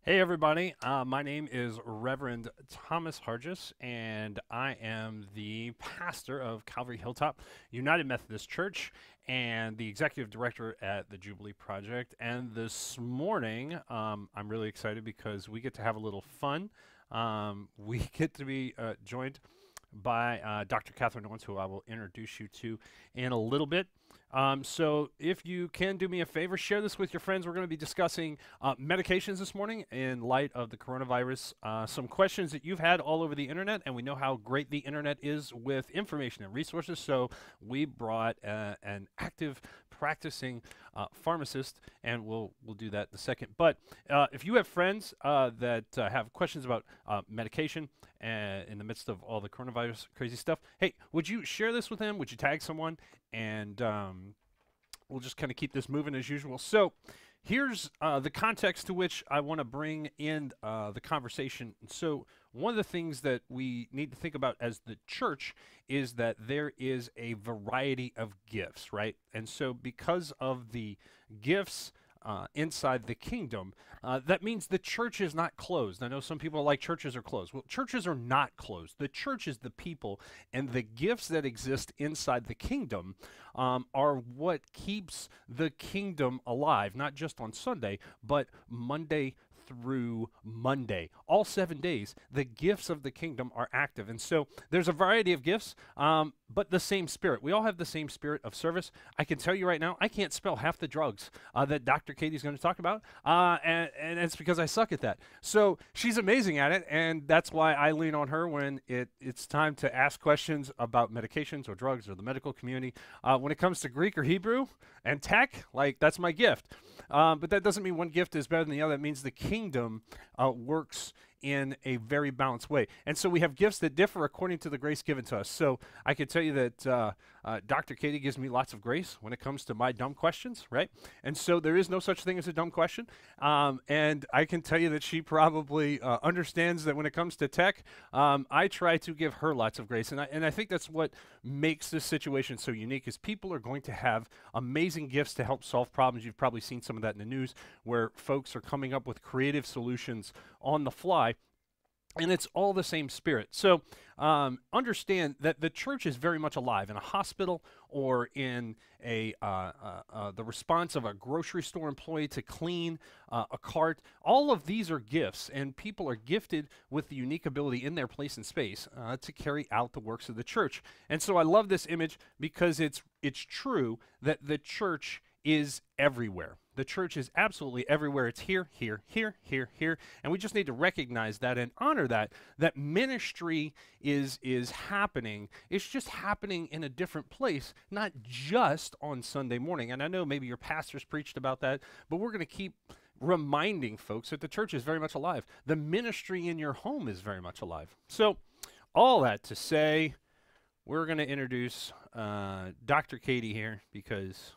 Hey everybody, my name is Reverend Thomas Hargis, and I am the pastor of Calvary Hilltop United Methodist Church and the executive director at the Jubilee Project. And this morning, I'm really excited because we get to have a little fun. We get to be joined by Dr. Katherine Owens, who I will introduce you to in a little bit. So if you can do me a favor, share this with your friends. We're going to be discussing medications this morning in light of the coronavirus. Some questions that you've had all over the internet, and we know how great the internet is with information and resources. So we brought an active practicing pharmacist, and we'll do that in a second. But if you have friends that have questions about medication in the midst of all the coronavirus crazy stuff, hey, would you share this with them? Would you tag someone? And we'll just kind of keep this moving as usual. So here's the context to which I want to bring in the conversation. So one of the things that we need to think about as the church is that there is a variety of gifts, right? And so because of the gifts inside the kingdom, that means the church is not closed. I know some people are like churches are closed. Well, churches are not closed. The church is the people, and the gifts that exist inside the kingdom are what keeps the kingdom alive, not just on Sunday, but Monday through Monday. All 7 days, the gifts of the kingdom are active. And so there's a variety of gifts, but the same spirit. We all have the same spirit of service. I can tell you right now, I can't spell half the drugs that Dr. Katie's going to talk about, and it's because I suck at that. So she's amazing at it, and that's why I lean on her when it's time to ask questions about medications or drugs or the medical community. When it comes to Greek or Hebrew and tech, like that's my gift. But that doesn't mean one gift is better than the other. It means the kingdom works in a very balanced way. And so we have gifts that differ according to the grace given to us. So I can tell you that Dr. Katie gives me lots of grace when it comes to my dumb questions, right? And so there is no such thing as a dumb question. And I can tell you that she probably understands that when it comes to tech, I try to give her lots of grace. And I think that's what makes this situation so unique is people are going to have amazing gifts to help solve problems. You've probably seen some of that in the news where folks are coming up with creative solutions on the fly. And it's all the same spirit. So understand that the church is very much alive in a hospital or in the response of a grocery store employee to clean a cart. All of these are gifts, and people are gifted with the unique ability in their place and space to carry out the works of the church. And so I love this image because it's true that the church is everywhere. The church is absolutely everywhere. It's here, here, here, here, here. And we just need to recognize that and honor that ministry is happening. It's just happening in a different place, not just on Sunday morning. And I know maybe your pastors preached about that, but we're going to keep reminding folks that the church is very much alive. The ministry in your home is very much alive. So all that to say, we're going to introduce Dr. Katie here because,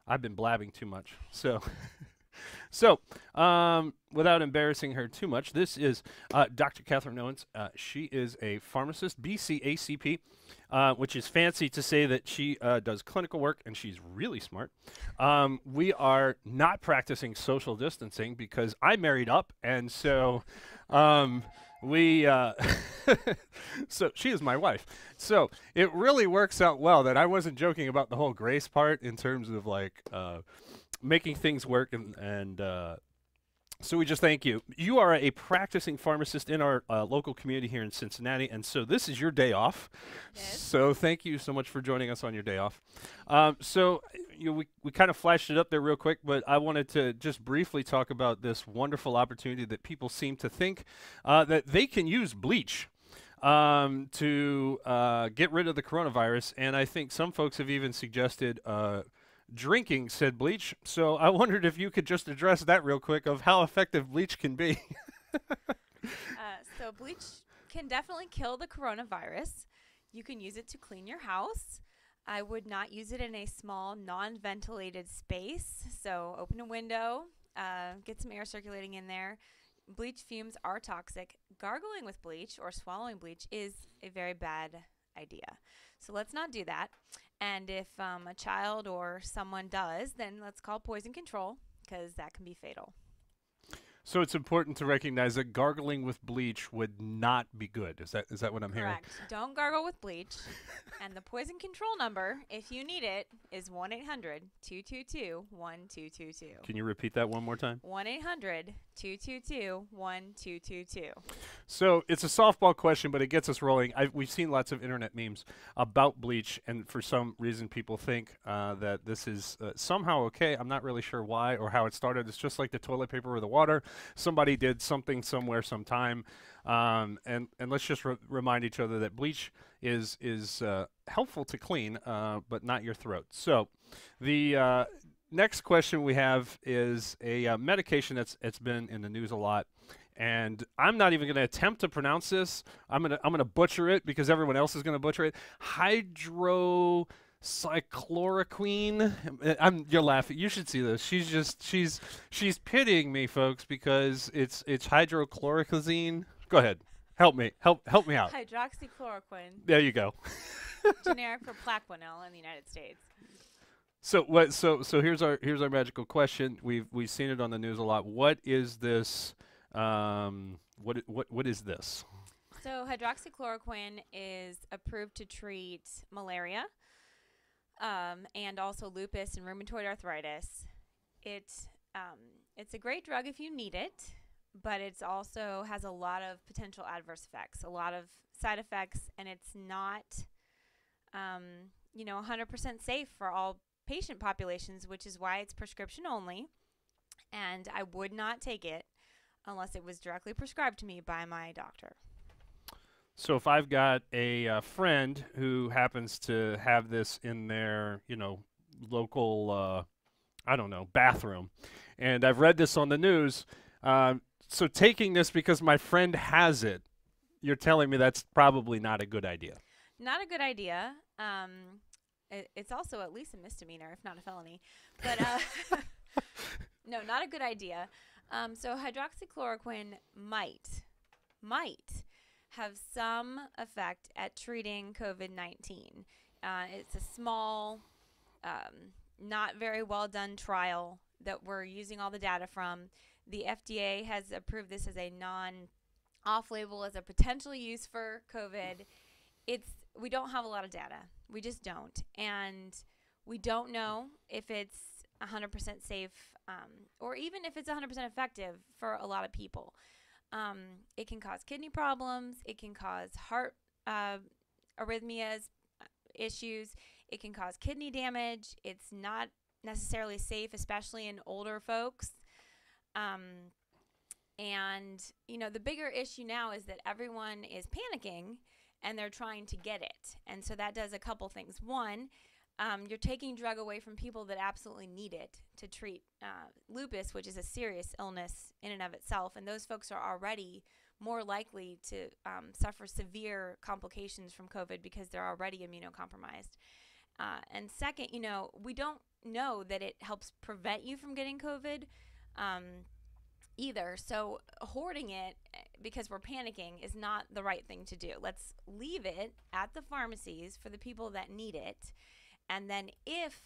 I've been blabbing too much. So, without embarrassing her too much, this is Dr. Katherine Owens. She is a pharmacist, BCACP, which is fancy to say that she does clinical work, and she's really smart. We are not practicing social distancing because I married up, and so we so she is my wife. So it really works out well that I wasn't joking about the whole grace part in terms of like making things work and so we just thank you. You are a practicing pharmacist in our local community here in Cincinnati, and so this is your day off. Yes. So thank you so much for joining us on your day off. We kind of flashed it up there real quick, but I wanted to just briefly talk about this wonderful opportunity that people seem to think that they can use bleach to get rid of the coronavirus, and I think some folks have even suggested drinking said bleach. So I wondered if you could just address that real quick of how effective bleach can be. So bleach can definitely kill the coronavirus. You can use it to clean your house. I would not use it in a small, non-ventilated space. So open a window, get some air circulating in there. Bleach fumes are toxic. Gargling with bleach or swallowing bleach is a very bad idea. So let's not do that. And if a child or someone does, then let's call poison control because that can be fatal. So it's important to recognize that gargling with bleach would not be good. Is that what I'm hearing? Correct. Don't gargle with bleach. And the poison control number, if you need it, is 1-800-222-1222. Can you repeat that one more time? 1-800-222-1222. So it's a softball question, but it gets us rolling. We've seen lots of internet memes about bleach, and for some reason people think that this is somehow okay. I'm not really sure why or how it started. It's just like the toilet paper or the water. Somebody did something somewhere sometime. And let's just remind each other that bleach is helpful to clean, but not your throat. So the next question we have is a medication it's been in the news a lot. And I'm not even going to attempt to pronounce this. I'm gonna butcher it because everyone else is going to butcher it. Hydroxychloroquine. You're laughing. You should see this. She's pitying me, folks, because it's hydrochloroquine. Go ahead. Help me out. Hydroxychloroquine. There you go. Generic for Plaquenil in the United States. So what? So here's our magical question. We've seen it on the news a lot. What is this? What is this? So hydroxychloroquine is approved to treat malaria, and also lupus and rheumatoid arthritis. It's a great drug if you need it, but it's also has a lot of potential adverse effects, a lot of side effects, and it's not, 100% safe for all patient populations, which is why it's prescription only. And I would not take it unless it was directly prescribed to me by my doctor. So if I've got a friend who happens to have this in their, local, bathroom, and I've read this on the news, so taking this because my friend has it, you're telling me that's probably not a good idea. Not a good idea. It's also at least a misdemeanor, if not a felony. But no, not a good idea. So hydroxychloroquine might have some effect at treating COVID-19. It's a small, not very well done trial that we're using all the data from. The FDA has approved this as a non-off-label, as a potential use for COVID. We don't have a lot of data. We just don't. And we don't know if it's 100% safe, or even if it's 100% effective for a lot of people. It can cause kidney problems. It can cause heart arrhythmias issues. It can cause kidney damage. It's not necessarily safe, especially in older folks. And, the bigger issue now is that everyone is panicking and they're trying to get it. And so that does a couple things. One, you're taking drug away from people that absolutely need it to treat lupus, which is a serious illness in and of itself. And those folks are already more likely to suffer severe complications from COVID because they're already immunocompromised. And second, we don't know that it helps prevent you from getting COVID either. So hoarding it because we're panicking is not the right thing to do. Let's leave it at the pharmacies for the people that need it. And then if,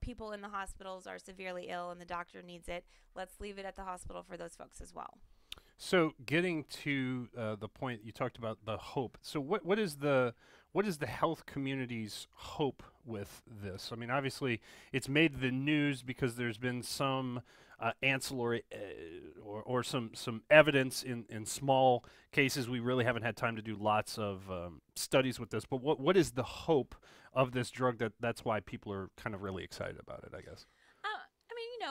people in the hospitals are severely ill and the doctor needs it, let's leave it at the hospital for those folks as well. So getting to the point you talked about, the hope. So what is the health community's hope with this? I mean, obviously, it's made the news because there's been some ancillary or some evidence in small cases. We really haven't had time to do lots of studies with this. But what is the hope of this drug that's why people are kind of really excited about it, I guess?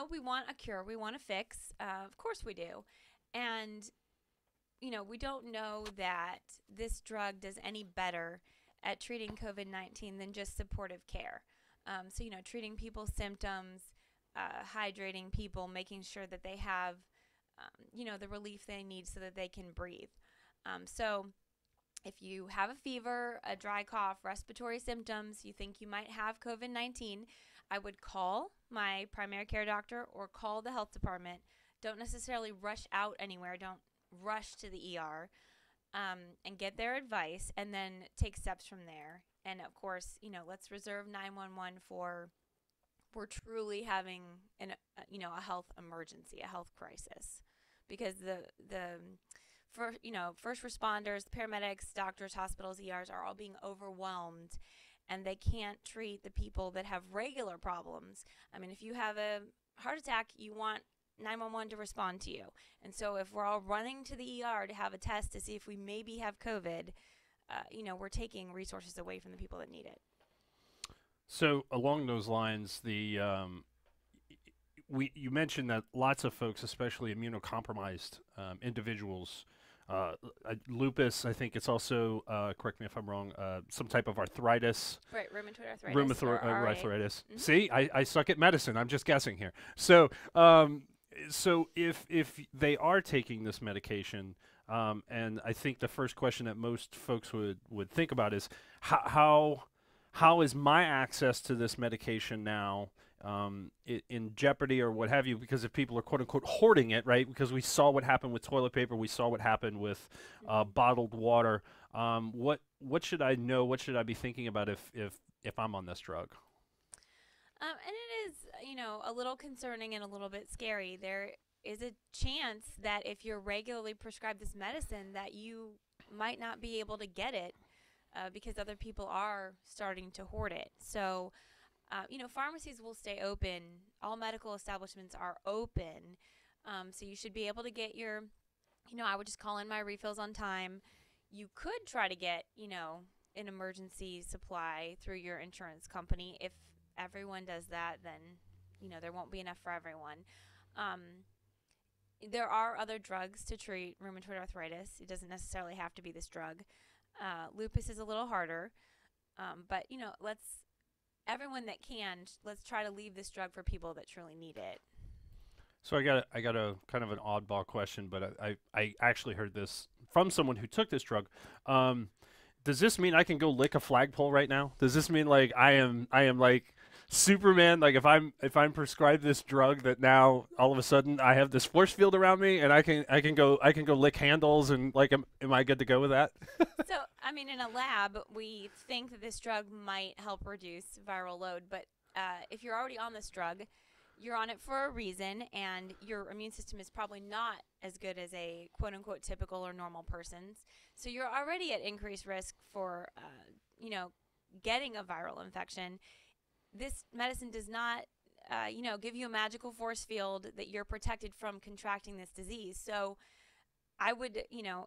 We want a cure. We want a fix. Of course we do. And, we don't know that this drug does any better at treating COVID-19 than just supportive care. So, treating people's symptoms, hydrating people, making sure that they have, the relief they need so that they can breathe. So if you have a fever, a dry cough, respiratory symptoms, you think you might have COVID-19, I would call my primary care doctor or call the health department. Don't necessarily rush out anywhere. Don't rush to the ER, and get their advice and then take steps from there. And of course, let's reserve 911 for we're truly having a health emergency, a health crisis. because first responders, paramedics, doctors, hospitals, ERs are all being overwhelmed, and they can't treat the people that have regular problems. I mean, if you have a heart attack, you want 911 to respond to you. And so if we're all running to the ER to have a test to see if we maybe have COVID, we're taking resources away from the people that need it. So along those lines, you mentioned that lots of folks, especially immunocompromised individuals, lupus, I think it's also, correct me if I'm wrong, some type of arthritis. Right, rheumatoid arthritis. Mm-hmm. See, I suck at medicine. I'm just guessing here. So, so if they are taking this medication, and I think the first question that most folks would think about is how is my access to this medication now in jeopardy or what have you, because if people are quote unquote hoarding it, right? Because we saw what happened with toilet paper, we saw what happened with bottled water. What should I know? What should I be thinking about if I'm on this drug? And it is, a little concerning and a little bit scary. There is a chance that if you're regularly prescribed this medicine, that you might not be able to get it because other people are starting to hoard it. So, pharmacies will stay open. All medical establishments are open. So you should be able to get your, I would just call in my refills on time. You could try to get, an emergency supply through your insurance company. If everyone does that, then, there won't be enough for everyone. There are other drugs to treat rheumatoid arthritis. It doesn't necessarily have to be this drug. Lupus is a little harder. But, everyone that can, let's try to leave this drug for people that truly need it. So I got a kind of an oddball question, but I actually heard this from someone who took this drug. Does this mean I can go lick a flagpole right now? Does this mean like I am like Superman? Like if I'm prescribed this drug, that now all of a sudden I have this force field around me and I can go lick handles, and like am I good to go with that? So I mean, in a lab, we think that this drug might help reduce viral load, but if you're already on this drug, you're on it for a reason, and your immune system is probably not as good as a quote-unquote typical or normal person's. So you're already at increased risk for, getting a viral infection. This medicine does not, give you a magical force field that you're protected from contracting this disease. So I would,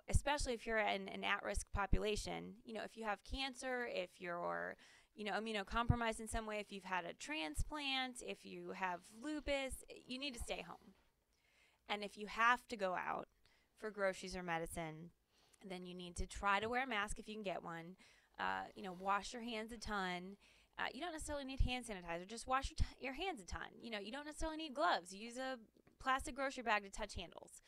especially if you're in an at-risk population, if you have cancer, if you're immunocompromised in some way, if you've had a transplant, if you have lupus, you need to stay home. And if you have to go out for groceries or medicine, then you need to try to wear a mask if you can get one. Wash your hands a ton. You don't necessarily need hand sanitizer. Just wash your hands a ton. You don't necessarily need gloves. Use a plastic grocery bag to touch handles.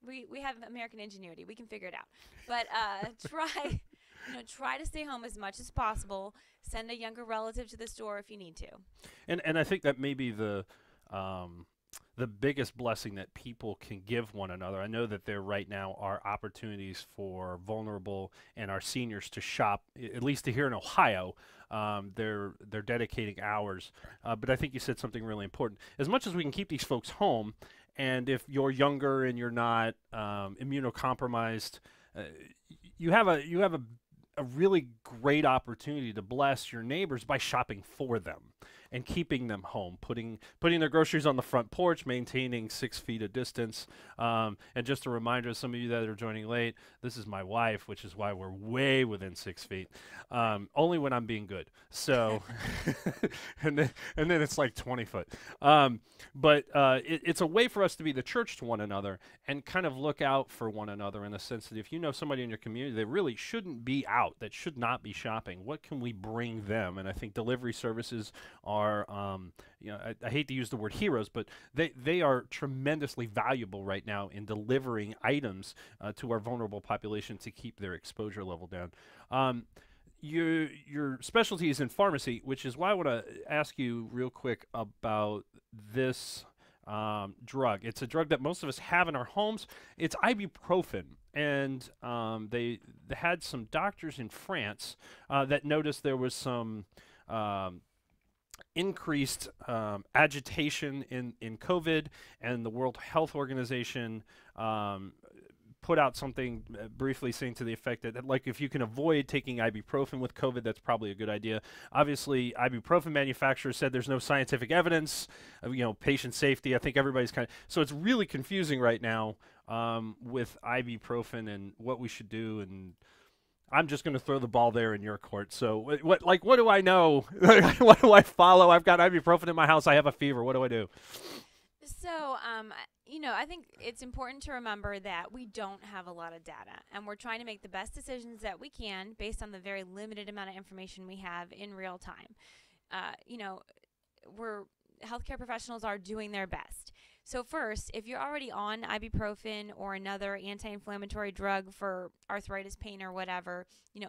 We have American ingenuity. We can figure it out. But try to stay home as much as possible. Send a younger relative to the store if you need to. And I think that may be the biggest blessing that people can give one another. I know that there right now are opportunities for vulnerable and our seniors to shop, at least here in Ohio. They're dedicating hours. But I think you said something really important. As much as we can keep these folks home, and if you're younger and you're not immunocompromised, you have a really great opportunity to bless your neighbors by shopping for them and keeping them home, putting their groceries on the front porch, maintaining 6 feet of distance. And just a reminder, some of you that are joining late, this is my wife, which is why we're way within 6 feet. Only when I'm being good. So, and then it's like 20 foot. But it's a way for us to be the church to one another and kind of look out for one another, in the sense that if you know somebody in your community that really shouldn't be out, that should not be shopping, what can we bring them? And I think delivery services are, I hate to use the word heroes, but they are tremendously valuable right now in delivering items to our vulnerable population to keep their exposure level down. Your specialty is in pharmacy, which is why I want to ask you real quick about this drug. It's a drug that most of us have in our homes. It's ibuprofen. And they had some doctors in France that noticed there was some increased agitation in COVID, and the World Health Organization put out something briefly saying to the effect that, like, if you can avoid taking ibuprofen with COVID, that's probably a good idea. Obviously, ibuprofen manufacturers said there's no scientific evidence of, patient safety. I think everybody's so it's really confusing right now with ibuprofen and what we should do. And I'm just going to throw the ball there in your court. So what do I know? What do I follow? I've got ibuprofen in my house. I have a fever. What do I do? So, I think it's important to remember that we don't have a lot of data, and we're trying to make the best decisions that we can based on the very limited amount of information we have in real time. Healthcare professionals are doing their best. So first, if you're already on ibuprofen or another anti-inflammatory drug for arthritis, pain, or whatever,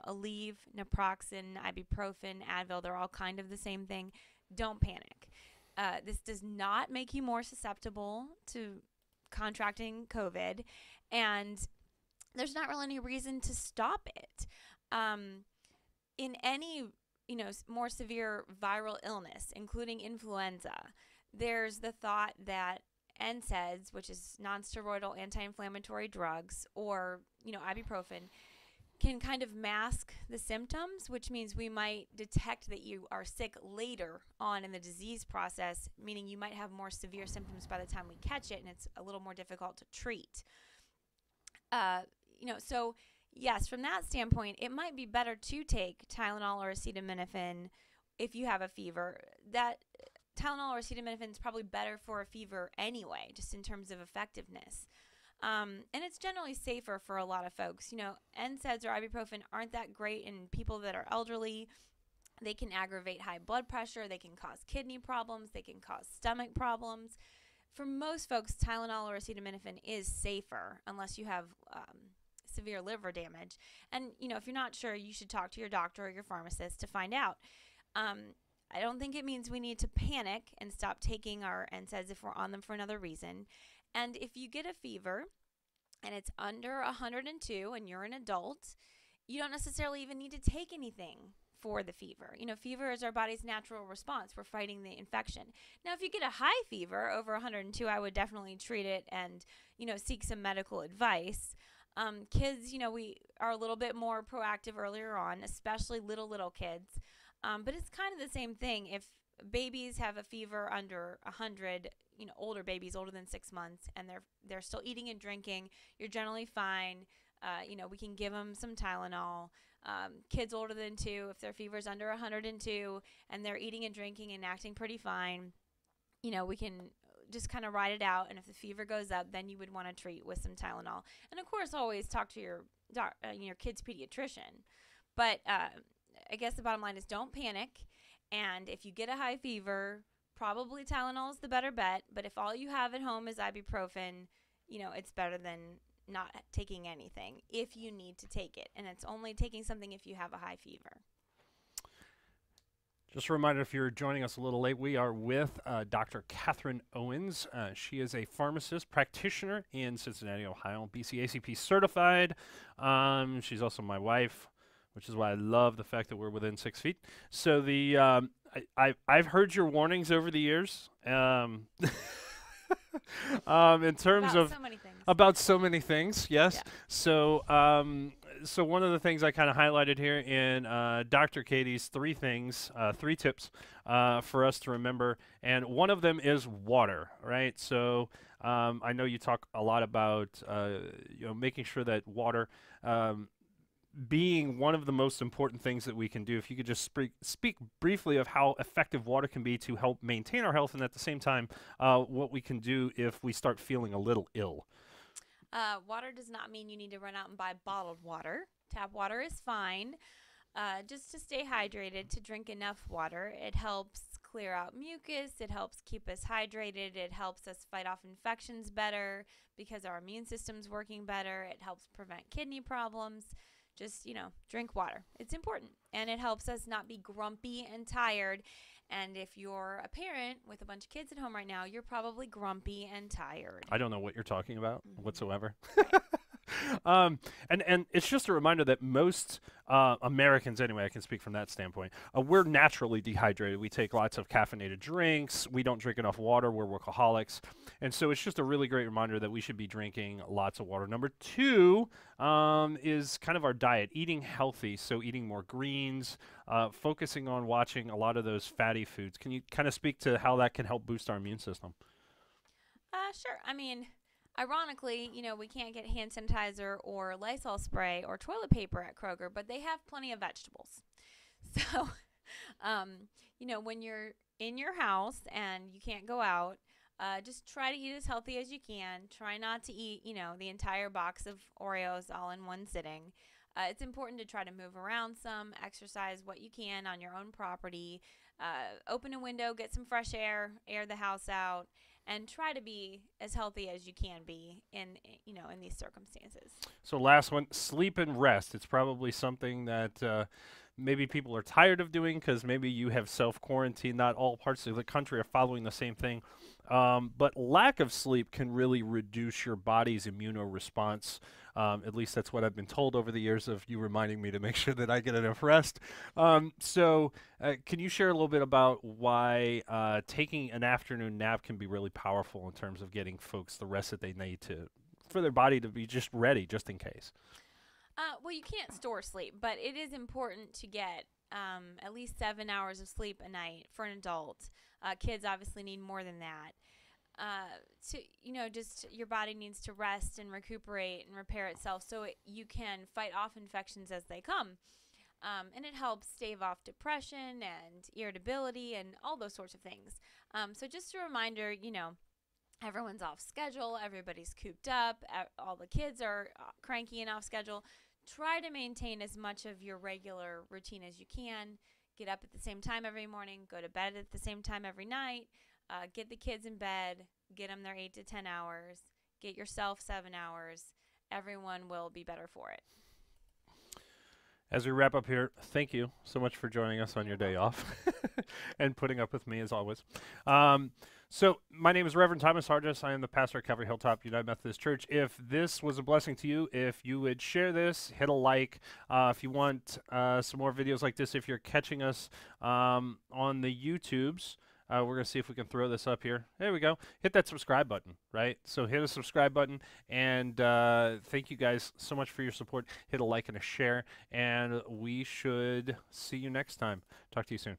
Aleve, naproxen, ibuprofen, Advil, they're all kind of the same thing. Don't panic. This does not make you more susceptible to contracting COVID, and there's not really any reason to stop it. In any, more severe viral illness, including influenza, there's the thought that NSAIDs, which is nonsteroidal anti-inflammatory drugs, or, ibuprofen, can kind of mask the symptoms, which means we might detect that you are sick later on in the disease process, meaning you might have more severe symptoms by the time we catch it, and it's a little more difficult to treat. So yes, from that standpoint, it might be better to take Tylenol or acetaminophen if you have a fever. That Tylenol or acetaminophen is probably better for a fever anyway, just in terms of effectiveness. And it's generally safer for a lot of folks. NSAIDs or ibuprofen aren't that great in people that are elderly. They can aggravate high blood pressure. They can cause kidney problems. They can cause stomach problems. For most folks, Tylenol or acetaminophen is safer unless you have severe liver damage. And, if you're not sure, you should talk to your doctor or your pharmacist to find out. I don't think it means we need to panic and stop taking our NSAIDs if we're on them for another reason. And if you get a fever and it's under 102 and you're an adult, you don't necessarily even need to take anything for the fever. Fever is our body's natural response. We're fighting the infection. Now, if you get a high fever over 102, I would definitely treat it and, seek some medical advice. Kids, we are a little bit more proactive earlier on, especially little kids. But it's kind of the same thing. If babies have a fever under 100, older babies older than 6 months, and they're still eating and drinking, you're generally fine. We can give them some Tylenol. Kids older than 2, if their fever's under 102 and they're eating and drinking and acting pretty fine, we can just kind of ride it out. And if the fever goes up, then you would want to treat with some Tylenol. And of course, always talk to your kid's pediatrician. But I guess the bottom line is don't panic. And if you get a high fever, probably Tylenol is the better bet. But if all you have at home is ibuprofen, it's better than not taking anything if you need to take it. And it's only taking something if you have a high fever. Just a reminder, if you're joining us a little late, we are with Dr. Katherine Owens. She is a pharmacist practitioner in Cincinnati, Ohio, BCACP certified. She's also my wife, which is why I love the fact that we're within 6 feet. So I've heard your warnings over the years in terms of about so many things. Yes. Yeah. So one of the things I kind of highlighted here in Dr. Katie's 3 tips for us to remember, and one of them is water, right? So I know you talk a lot about making sure that water being one of the most important things that we can do. If you could just speak briefly of how effective water can be to help maintain our health, and at the same time, what we can do if we start feeling a little ill. Water does not mean you need to run out and buy bottled water. Tap water is fine. Just to stay hydrated, to drink enough water. It helps clear out mucus. It helps keep us hydrated. It helps us fight off infections better because our immune system's working better. It helps prevent kidney problems. Just, drink water. It's important. And it helps us not be grumpy and tired. And if you're a parent with a bunch of kids at home right now, you're probably grumpy and tired. I don't know what you're talking about whatsoever. Right. And it's just a reminder that most Americans, anyway, I can speak from that standpoint, we're naturally dehydrated. We take lots of caffeinated drinks. We don't drink enough water. We're workaholics. And so it's just a really great reminder that we should be drinking lots of water. Number two is kind of our diet, eating healthy. So eating more greens, focusing on watching a lot of those fatty foods. Can you kind of speak to how that can help boost our immune system? Sure. I mean, ironically, we can't get hand sanitizer or Lysol spray or toilet paper at Kroger, but they have plenty of vegetables. So, when you're in your house and you can't go out, just try to eat as healthy as you can. Try not to eat, the entire box of Oreos all in one sitting. It's important to try to move around some, exercise what you can on your own property, open a window, get some fresh air the house out, and try to be as healthy as you can be in these circumstances. So last one, sleep and rest. It's probably something that maybe people are tired of doing because maybe you have self-quarantine. Not all parts of the country are following the same thing. But lack of sleep can really reduce your body's immunoresponse. At least that's what I've been told over the years of you reminding me to make sure that I get enough rest. So can you share a little bit about why taking an afternoon nap can be really powerful in terms of getting folks the rest that they need for their body to be just ready, just in case? Well, you can't store sleep, but it is important to get at least 7 hours of sleep a night for an adult. Kids obviously need more than that. Just your body needs to rest and recuperate and repair itself so you can fight off infections as they come. And it helps stave off depression and irritability and all those sorts of things. So just a reminder, everyone's off schedule, everybody's cooped up, all the kids are cranky and off schedule. Try to maintain as much of your regular routine as you can. Get up at the same time every morning, go to bed at the same time every night, get the kids in bed, get them their 8 to 10 hours, get yourself 7 hours. Everyone will be better for it. As we wrap up here, thank you so much for joining us on your day off and putting up with me as always. So my name is Reverend Thomas Hargis. I am the pastor at Calvary Hilltop United Methodist Church. If this was a blessing to you, if you would share this, hit a like. If you want some more videos like this, if you're catching us on the YouTubes, we're going to see if we can throw this up here. There we go. Hit that subscribe button, right? So hit a subscribe button, and thank you guys so much for your support. Hit a like and a share, and we should see you next time. Talk to you soon.